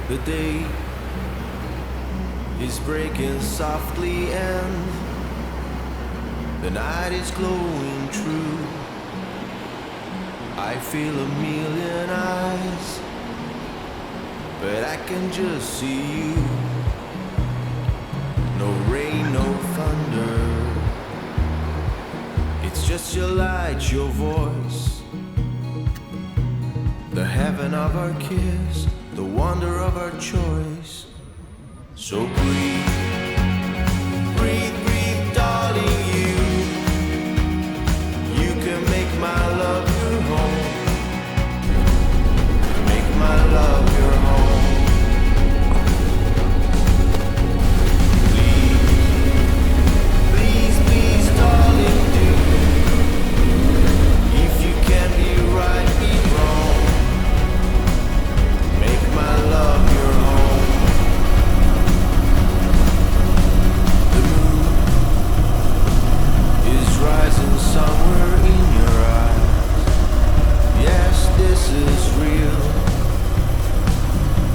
The day is breaking softly and the night is glowing true. I feel a million eyes, but I can just see you. No rain, no thunder, it's just your light, your voice, the heaven of our kiss, the wonder of our choice. So breathe, breathe, breathe, darling, you can make my love your home, make my love your home. Please, please, please, darling, do. If you can't be right, be wrong. Make my love your home. The moon is rising somewhere in your eyes. Yes, this is real.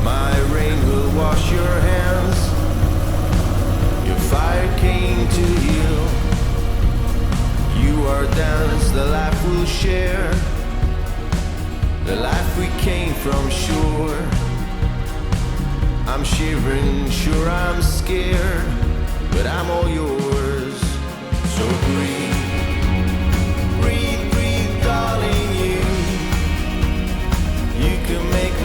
My rain will wash your hands. Your fire came to heal. You are dance, the life we'll share, the life we came from, sure. I'm shivering, sure I'm scared, but I'm all yours. So breathe, breathe, breathe, darling, you can make